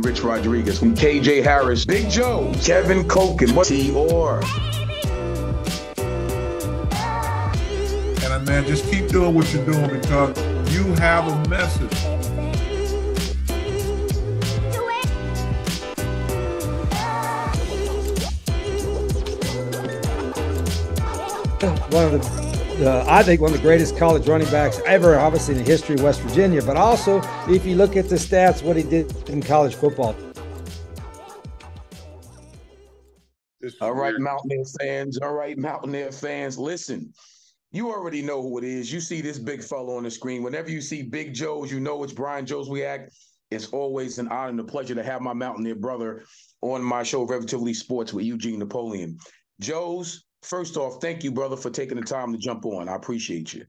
Rich Rodriguez, from KJ Harris, Big Joe, Kevin Koken, what T.O.R. And man, just keep doing what you're doing because you have a message. I think one of the greatest college running backs ever, obviously in the history of West Virginia, but also if you look at the stats, what he did in college football. All right, Mountaineer fans. All right, Mountaineer fans. Listen, you already know who it is. You see this big fellow on the screen. Whenever you see Big Joe's, you know it's Brian Jozwiak. It's always an honor and a pleasure to have my Mountaineer brother on my show, Relatively Sports, with Eugene Napoleon. Joe's, first off, thank you, brother, for taking the time to jump on. I appreciate you.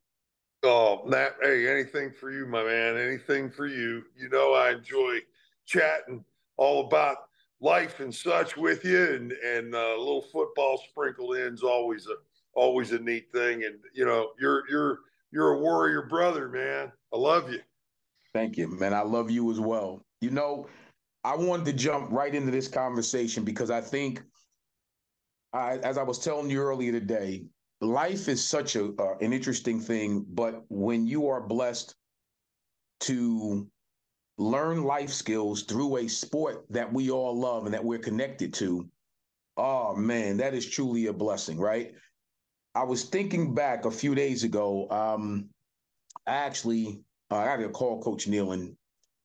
Oh, Matt, hey, anything for you, my man. Anything for you. You know I enjoy chatting all about life and such with you, and a little football sprinkled in is always a neat thing. And you know, you're a warrior brother, man. I love you. Thank you, man. I love you as well. You know, I wanted to jump right into this conversation because I think, as I was telling you earlier today, life is such an interesting thing. But when you are blessed to learn life skills through a sport that we all love and that we're connected to, oh man, that is truly a blessing, right? I was thinking back a few days ago. I had to call Coach Nehlen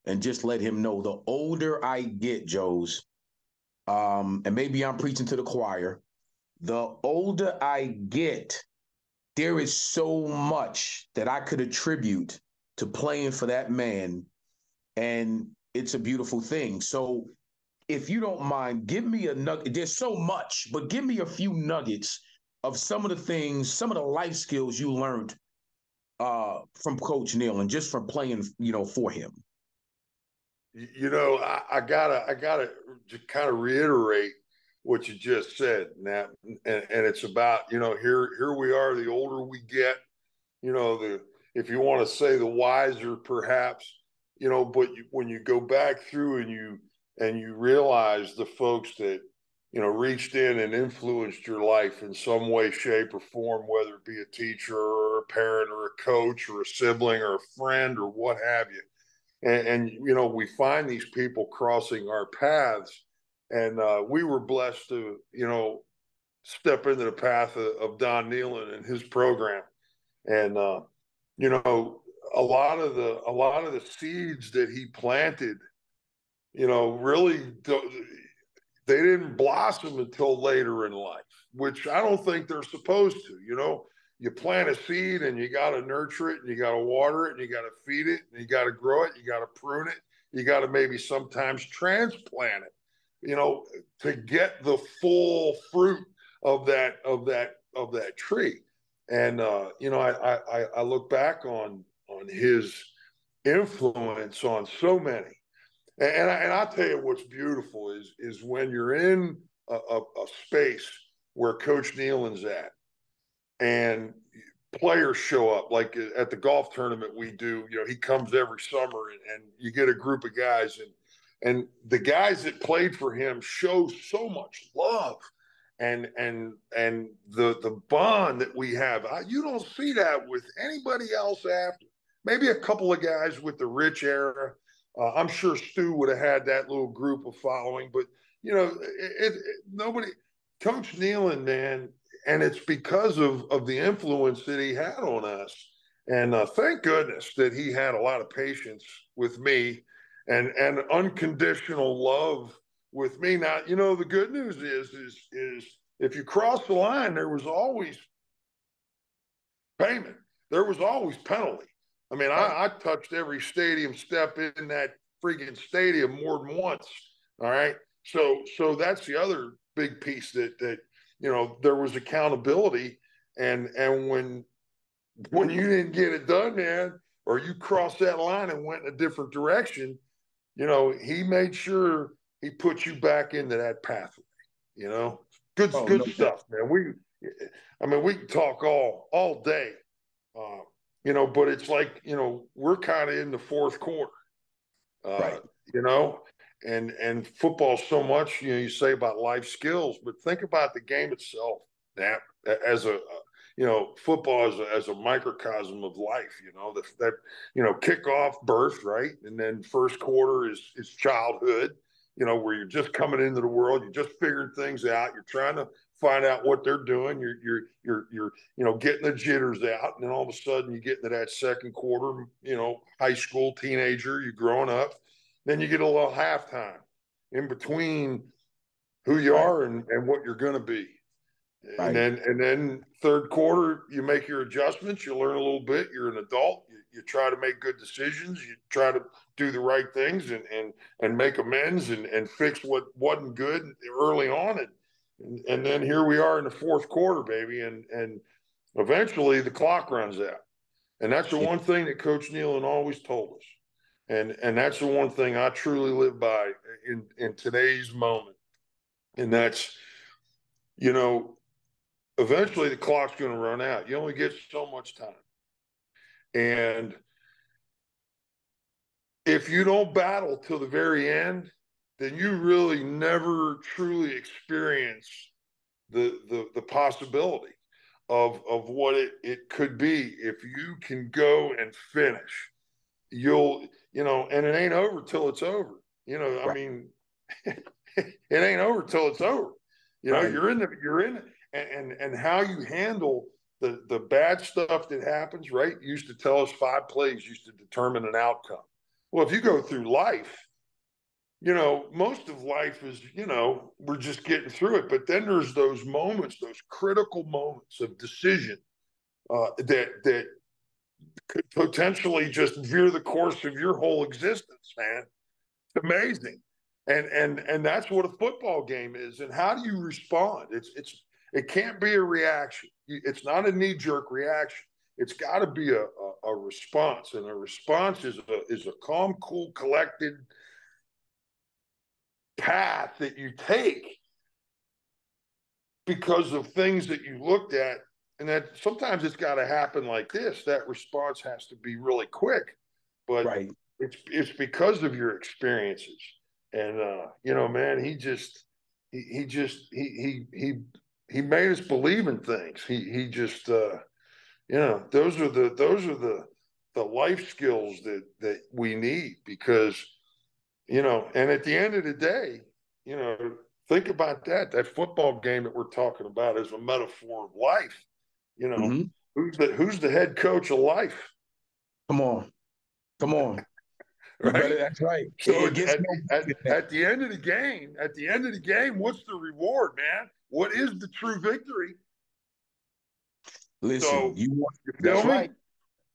and just let him know the older I get, Joe's, and maybe I'm preaching to the choir, the older I get, there is so much that I could attribute to playing for that man, and it's a beautiful thing. So if you don't mind, give me a nugget. There's so much, but give me a few nuggets of some of the things, some of the life skills you learned from Coach Nehlen, just from playing, for him. You know, I gotta just kind of reiterate what you just said, Nat, and it's about, here we are, the older we get, if you want to say the wiser, perhaps, but when you go back through and you realize the folks that, reached in and influenced your life in some way, shape, or form, whether it be a teacher or a parent or a coach or a sibling or a friend or what have you. And we find these people crossing our paths, and we were blessed to, step into the path of Don Nehlen and his program. And, a lot of the seeds that he planted, really they didn't blossom until later in life, which I don't think they're supposed to. You plant a seed and you got to nurture it and you got to water it and you got to feed it and you got to grow it. You got to prune it. You got to maybe sometimes transplant it, to get the full fruit of that tree. And, I look back on his influence on so many. And I'll tell you what's beautiful is when you're in a space where Coach Nehlen's at and players show up, like at the golf tournament we do, he comes every summer and you get a group of guys and the guys that played for him show so much love and the bond that we have. You don't see that with anybody else after. Maybe a couple of guys with the Rich era. I'm sure Stu would have had that little group of following, but nobody. Coach Nehlen, man, and it's because of the influence that he had on us. And thank goodness that he had a lot of patience with me and unconditional love with me. Now, the good news is if you cross the line, there was always payment. There was always penalty. I mean, I touched every stadium step in that freaking stadium more than once. All right. So that's the other big piece that there was accountability. And when you didn't get it done, man, or you crossed that line and went in a different direction, he made sure he put you back into that pathway, good stuff, man. We can talk all day. But it's like, we're kind of in the fourth quarter, right. And football so much, you say about life skills, but think about the game itself, that as a football as a microcosm of life, that kickoff, birth, right? And then first quarter is childhood, where you're just coming into the world, you're just figuring things out, you're trying to find out what they're doing, you're getting the jitters out, and then all of a sudden you get into that second quarter, high school, teenager, you're growing up, then you get a little halftime in between who you are and what you're going to be. Right. And then third quarter, you make your adjustments, you learn a little bit, you're an adult, you try to make good decisions, you try to do the right things and make amends and fix what wasn't good early on. And then here we are in the fourth quarter, baby. And eventually the clock runs out. And that's the one thing that Coach Nehlen always told us. And that's the one thing I truly live by in today's moment. And that's, eventually the clock's going to run out. You only get so much time. And if you don't battle till the very end, then you really never truly experience the possibility of what it could be. If you can go and finish, and it ain't over till it's over. I mean, it ain't over till it's over. You're in it. And how you handle the bad stuff that happens, right? You used to tell us 5 plays used to determine an outcome. Well, if you go through life, most of life is, we're just getting through it. But then there's those moments, those critical moments of decision that could potentially just veer the course of your whole existence, man. It's amazing. And that's what a football game is. And how do you respond? It can't be a reaction. It's not a knee-jerk reaction. It's got to be a response, and a response is a calm, cool, collected path that you take because of things that you looked at, and that sometimes it's got to happen like this. That response has to be really quick, but it's because of your experiences. And man, he made us believe in things. He just those are the life skills that we need, because and at the end of the day, think about that football game that we're talking about is a metaphor of life. Who's the head coach of life? Come on. Right? That's right. So at the end of the game, what's the reward, man? What is the true victory? Listen,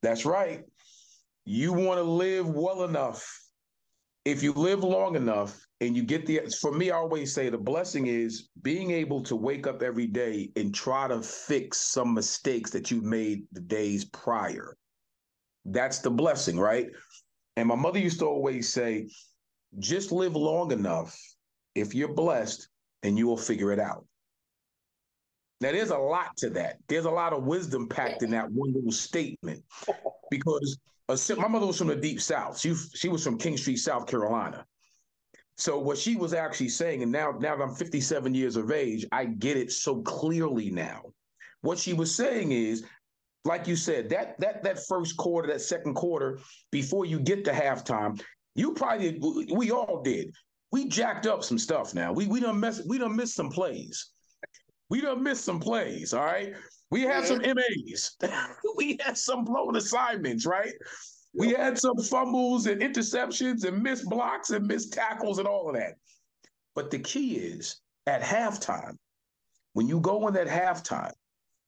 that's right. You want to live well enough. If you live long enough and you get for me, I always say the blessing is being able to wake up every day and try to fix some mistakes that you made the days prior. That's the blessing, right? And my mother used to always say, just live long enough if you're blessed and you will figure it out. Now, there's a lot to that. There's a lot of wisdom packed in that one little statement, because my mother was from the deep South. She was from King Street, South Carolina. So what she was actually saying, and now that I'm 57 years of age, I get it so clearly now. What she was saying is, like you said, that first quarter, that second quarter, before you get to halftime, we all did. We jacked up some stuff now. We done missed some plays. All right? We had some MAs. We had some blown assignments, right? We had some fumbles and interceptions and missed blocks and missed tackles and all of that. But the key is, at halftime, when you go in at halftime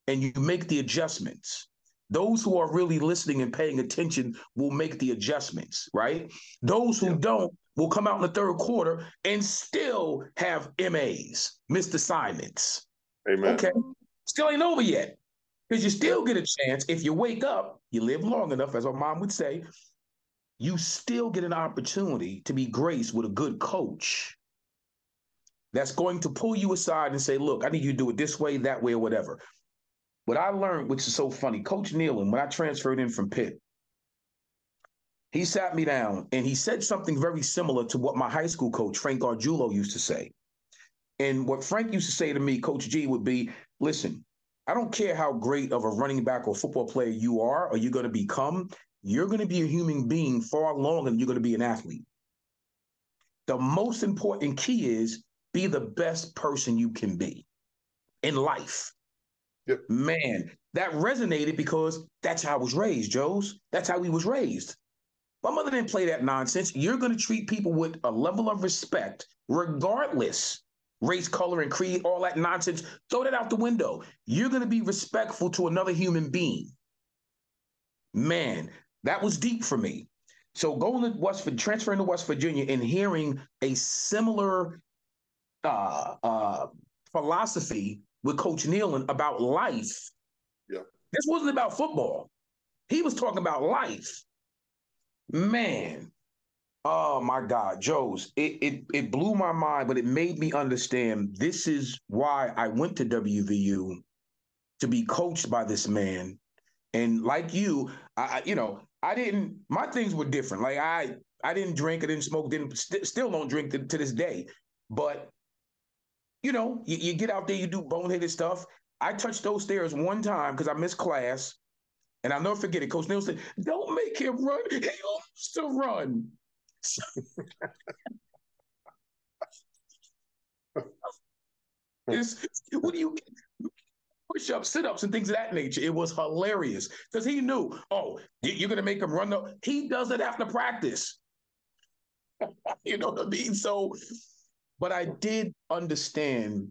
and you make the adjustments, those who are really listening and paying attention will make the adjustments, right? Those who don't will come out in the third quarter and still have MAs, missed assignments. Amen. Okay, still ain't over yet, because you still get a chance. If you wake up, you live long enough, as our mom would say, you still get an opportunity to be graced with a good coach that's going to pull you aside and say, look, I need you to do it this way, that way, or whatever. What I learned, which is so funny, Coach Nehlen, when I transferred in from Pitt, He sat me down and he said something very similar to what my high school coach, Frank Gargiulo, used to say. And what Frank used to say to me, Coach G, would be, listen, I don't care how great of a running back or football player you are or you're going to become, you're going to be a human being far longer than you're going to be an athlete. The most important key is be the best person you can be in life. Yep. Man, that resonated because that's how I was raised, Joes. That's how we was raised. My mother didn't play that nonsense. You're going to treat people with a level of respect, regardless, race, color, and creed, all that nonsense. Throw that out the window. You're going to be respectful to another human being. Man, that was deep for me. So going to transferring to West Virginia and hearing a similar philosophy with Coach Nehlen about life. Yeah. This wasn't about football. He was talking about life. Man, oh my God, Joes, it blew my mind, but it made me understand this is why I went to WVU, to be coached by this man. And like you, my things were different. Like I didn't drink, I didn't smoke, still don't drink to this day. But you get out there, you do boneheaded stuff. I touched those stairs one time because I missed class. And I'll never forget it. Coach Neal said, don't make him run. He wants to run. What do you push-ups, sit-ups, and things of that nature? It was hilarious because he knew, you're going to make him run. No, he does it after practice. You know what I mean? So, but I did understand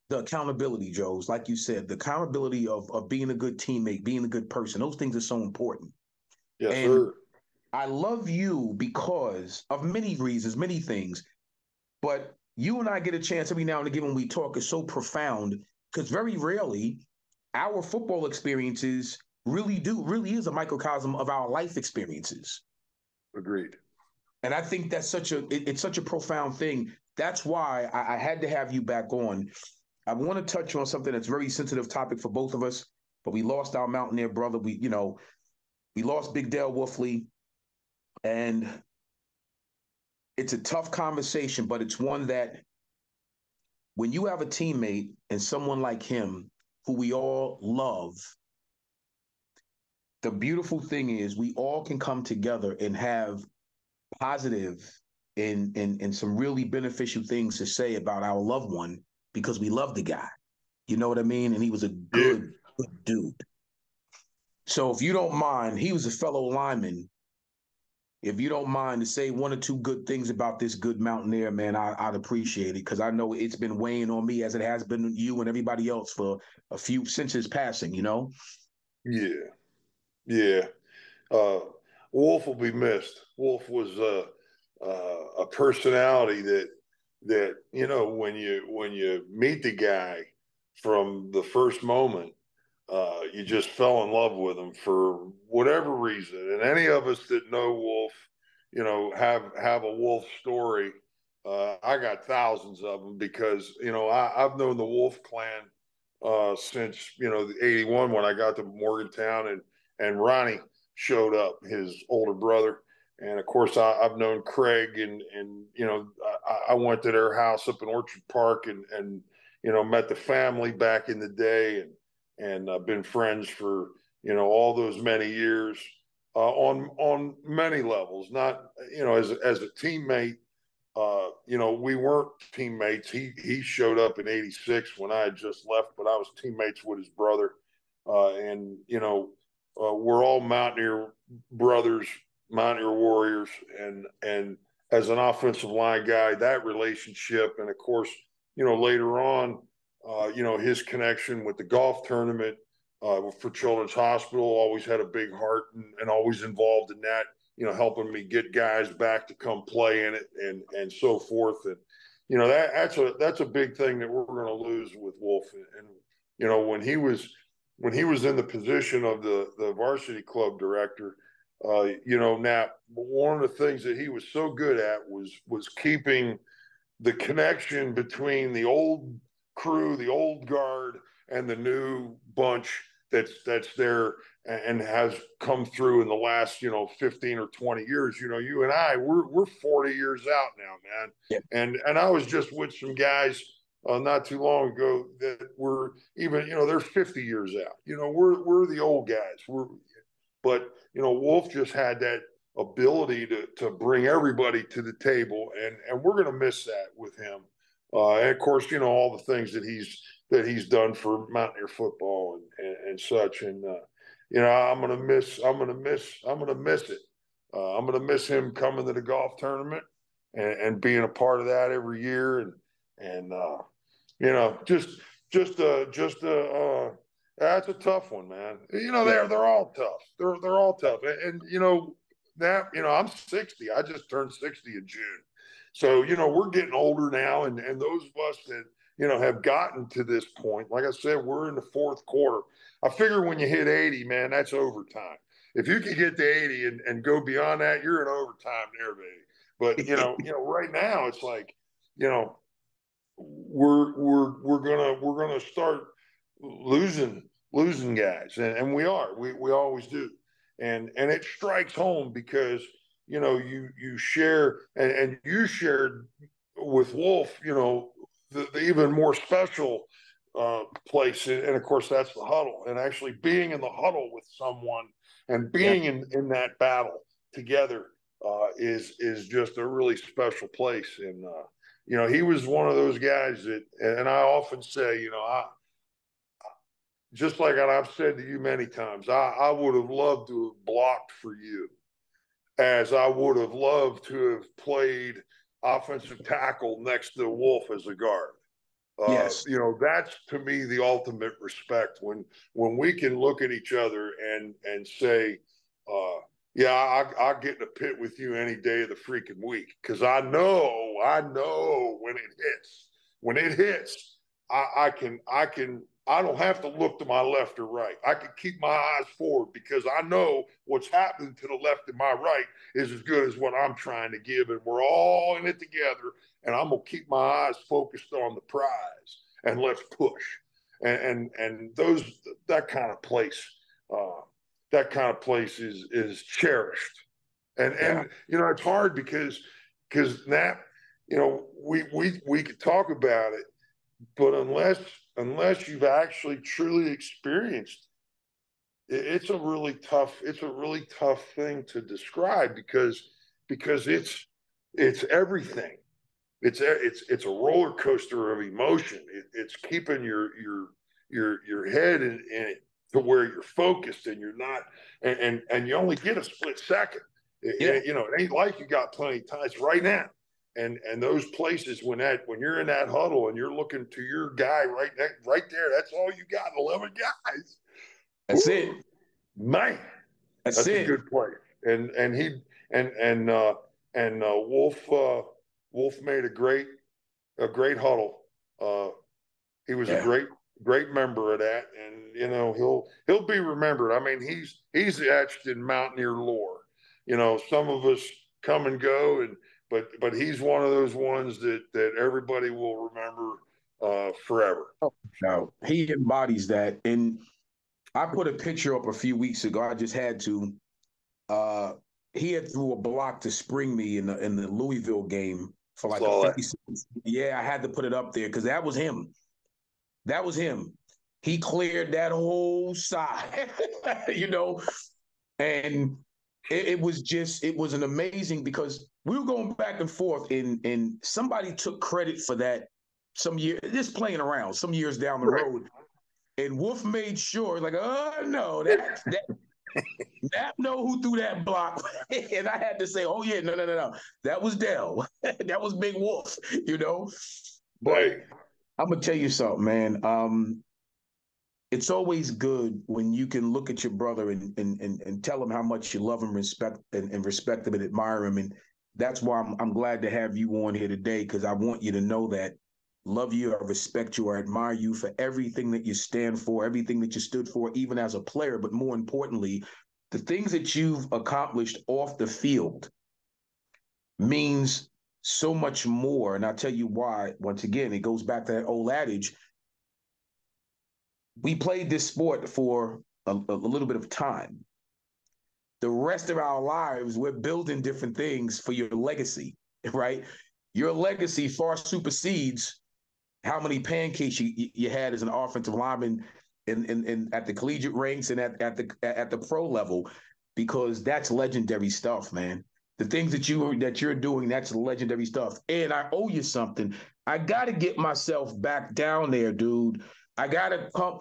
the accountability, Joes. Like you said, the accountability of being a good teammate, being a good person. Those things are so important. Yes, and sir. I love you because of many reasons, many things. But you and I get a chance every now and again when we talk is so profound because very rarely our football experiences really is a microcosm of our life experiences. Agreed. And I think that's it's such a profound thing. That's why I had to have you back on. I want to touch on something that's a very sensitive topic for both of us, but we lost our Mountaineer brother. We lost Big Dale Wolfley, and it's a tough conversation, but it's one that when you have a teammate and someone like him who we all love, the beautiful thing is we all can come together and have positive and some really beneficial things to say about our loved one because we love the guy. You know what I mean? And he was a good dude. So if you don't mind, he was a fellow lineman. If you don't mind to say one or two good things about this good Mountaineer, man, I'd appreciate it because I know it's been weighing on me as it has been you and everybody else for a few since his passing, Yeah. Yeah. Wolf will be missed. Wolf was a personality that when you meet the guy from the first moment, you just fell in love with him for whatever reason. And any of us that know Wolf, have a Wolf story. I got thousands of them because I've known the Wolf clan since the '81 when I got to Morgantown and Ronnie showed up, his older brother. And of course, I've known Craig, and I went to their house up in Orchard Park, and met the family back in the day, and been friends for all those many years on many levels. Not as a teammate, we weren't teammates. He showed up in '86 when I had just left, but I was teammates with his brother, and we're all Mountaineer brothers, Mountaineer warriors, and as an offensive line guy, that relationship, and of course, later on, his connection with the golf tournament for Children's Hospital, always had a big heart and always involved in that, helping me get guys back to come play in it and so forth. And, that's a big thing that we're going to lose with Wolf. And when he was in the position of the varsity club director, Nap, one of the things that he was so good at was keeping the connection between the old crew, the old guard, and the new bunch that's there and has come through in the last 15 or 20 years. You and I, we're 40 years out now, man. Yeah. And I was just with some guys not too long ago that were even they're 50 years out. We're the old guys. But Wolf just had that ability to bring everybody to the table, and we're going to miss that with him. And of course, all the things that he's done for Mountaineer football and such. And I'm gonna miss it. I'm gonna miss him coming to the golf tournament and being a part of that every year. And that's a tough one, man. They're all tough. They're all tough. And I'm 60. I just turned 60 in June. So, we're getting older now, and those of us that, have gotten to this point, like I said, we're in the fourth quarter. I figure when you hit 80, man, that's overtime. If you can get to 80 and go beyond that, you're in overtime there, baby. But, right now it's like, we're gonna start losing guys, and we always do, and it strikes home because you share and you shared with Wolf the even more special place, and of course that's the huddle, and actually being in the huddle with someone and being in that battle together is just a really special place. And he was one of those guys that, and I often say, just like I've said to you many times, I would have loved to have blocked for you, as I would have loved to have played offensive tackle next to Wolf as a guard. Yes. That's to me the ultimate respect when we can look at each other and say, I'll get in a pit with you any day of the freaking week, because I know when it hits, I don't have to look to my left or right. I can keep my eyes forward because I know what's happening to the left and my right is as good as what I'm trying to give. And we're all in it together. And I'm going to keep my eyes focused on the prize, and let's push. And that kind of place is cherished. And it's hard because Nat, we could talk about it, but unless you've actually truly experienced it, it's a really tough thing to describe because it's everything. It's a roller coaster of emotion. It's keeping your head in it to where you're focused and you're not, and you only get a split second. It ain't like you got plenty of time. It's right now. And those places when you're in that huddle and you're looking to your guy right there, that's all you got. 11 guys. That's it, man. That's a good place. And Wolf made a great huddle. He was a great member of that, and he'll be remembered. I mean, he's etched in Mountaineer lore. Some of us come and go, but he's one of those ones that everybody will remember forever. No, he embodies that. And I put a picture up a few weeks ago. I just had to. He had threw a block to spring me in the Louisville game for like a 50 seconds. Yeah, I had to put it up there because that was him. That was him. He cleared that whole side, and it was an amazing, because we were going back and forth, and somebody took credit for that some year, just playing around some years down the road. And Wolf made sure, like, oh no, that Nap know who threw that block. And I had to say, oh yeah, no. That was Dale. That was Big Wolf, But I'm gonna tell you something, man. It's always good when you can look at your brother and tell him how much you love him, respect him and admire him. And that's why I'm glad to have you on here today, because I want you to know that love you, I respect you, I admire you for everything that you stand for, everything that you stood for, even as a player, but more importantly, the things that you've accomplished off the field means so much more. And I'll tell you why. Once again, it goes back to that old adage. we played this sport for a little bit of time. The rest of our lives, we're building different things for your legacy, right? Your legacy far supersedes how many pancakes you had as an offensive lineman in at the collegiate ranks and at the pro level, because that's legendary stuff, man. The things that you're doing, that's legendary stuff. And I owe you something. I gotta get myself back down there, dude. I gotta come.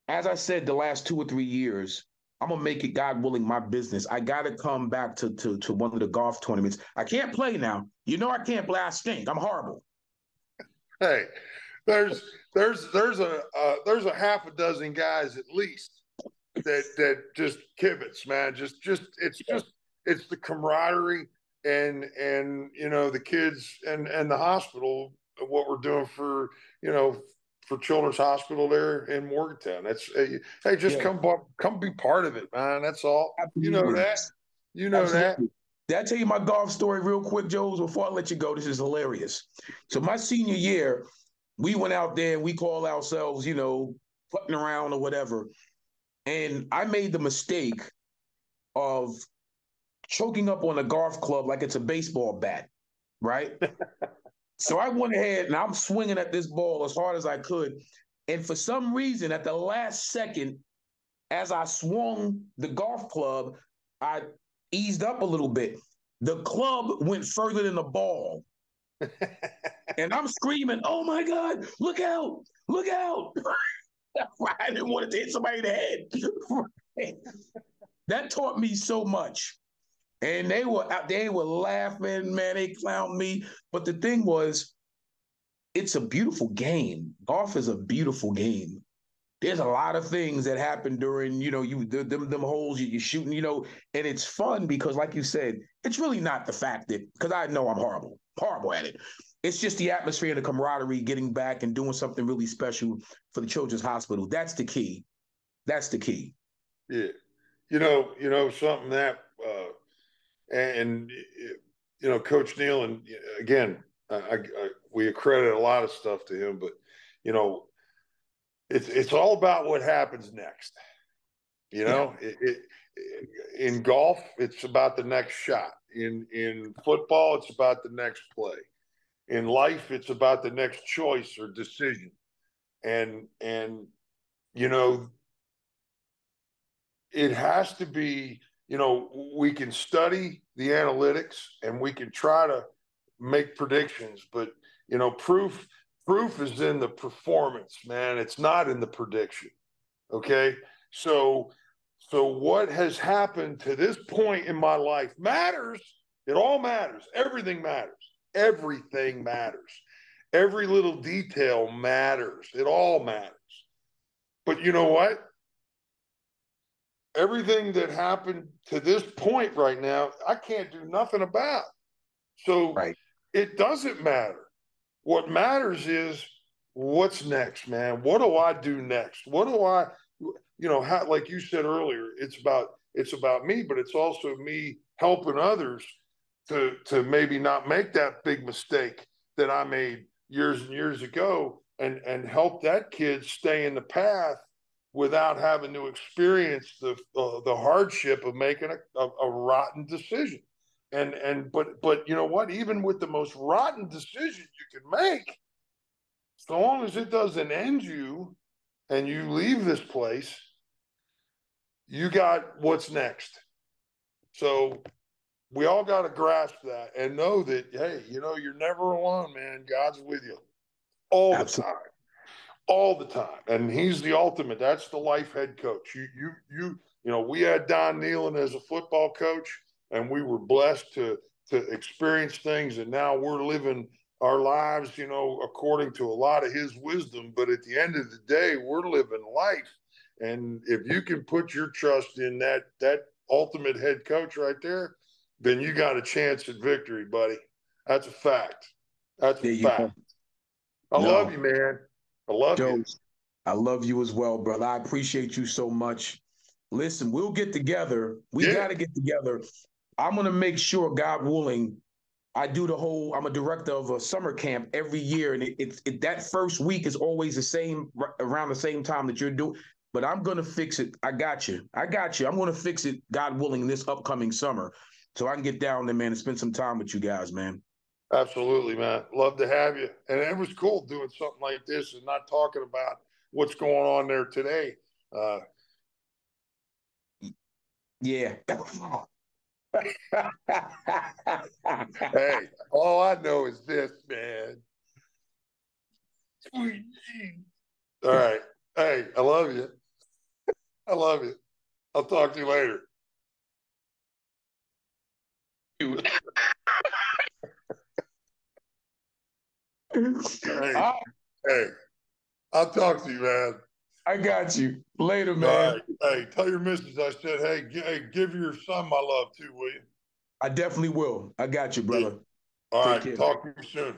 As I said, the last 2 or 3 years, I'm gonna make it, God willing, my business. I gotta come back to one of the golf tournaments. I can't play now. You know I can't play. I stink. I'm horrible. Hey, there's a half a dozen guys at least that just kibitz, man. It's the camaraderie and the kids and the hospital, what we're doing for for Children's Hospital there in Morgantown. That's hey, just come be part of it, man. That's all. Absolutely. You know that. You know Absolutely. That. Did I tell you my golf story real quick, Joes, before I let you go? This is hilarious. So my senior year, we went out there and we called ourselves, putting around or whatever. And I made the mistake of choking up on a golf club like it's a baseball bat, right? So I went ahead and I'm swinging at this ball as hard as I could. And for some reason, at the last second, as I swung the golf club, I eased up a little bit. The club went further than the ball. And I'm screaming, "Oh my God, look out, look out." I didn't want it to hit somebody in the head. That taught me so much. And they were laughing, man, they clowned me. But the thing was, it's a beautiful game. Golf is a beautiful game. There's a lot of things that happen during, them holes you're shooting, and it's fun because, like you said, it's really not the fact that, because I know I'm horrible at it. It's just the atmosphere and the camaraderie, getting back and doing something really special for the Children's Hospital. That's the key. That's the key. Yeah. Something that, Coach Nehlen, again, we accredit a lot of stuff to him, but, it's all about what happens next. In golf, it's about the next shot. In football, it's about the next play. In life, it's about the next choice or decision. And it has to be, we can study the analytics and we can try to make predictions, but, proof is in the performance, man. It's not in the prediction. Okay. So what has happened to this point in my life matters. It all matters. Everything matters. Everything matters. Every little detail matters. It all matters. But you know what? Everything that happened to this point right now, I can't do nothing about. So It doesn't matter. What matters is what's next, man. What do I do next? What do I, how, like you said earlier, it's about me, but it's also me helping others to maybe not make that big mistake that I made years and years ago, and help that kid stay in the path without having to experience the hardship of making a rotten decision. But you know what? Even with the most rotten decision you can make, so long as it doesn't end you and you leave this place, you got what's next. So we all got to grasp that and know that, hey, you're never alone, man. God's with you all the time. All the time. And he's the ultimate. That's the life head coach. We had Don Nehlen as a football coach, and we were blessed to experience things. And now we're living our lives, according to a lot of his wisdom. But at the end of the day, we're living life. And if you can put your trust in that ultimate head coach right there, then you got a chance at victory, buddy. That's a fact. That's a fact. I love you, man. I love you. I love you as well, brother. I appreciate you so much. Listen, we'll get together. We got to get together. I'm going to make sure, God willing, I do I'm a director of a summer camp every year, and that first week is always the same, around the same time that you're doing. But I'm gonna fix it. I got you. I'm gonna fix it, God willing, this upcoming summer, so I can get down there, man, and spend some time with you guys, man. Absolutely, man. Love to have you. And it was cool doing something like this and not talking about what's going on there today. Yeah. Hey, all I know is this, man. Sweet G. All right. Hey, I love you. I love you. I'll talk to you later. Hey, hey, I'll talk to you, man. I got you. Later, man. All right. Hey, tell your missus I said, hey, give your son my love too, will you? I definitely will. I got you, brother. All Take right. care. Talk to you soon.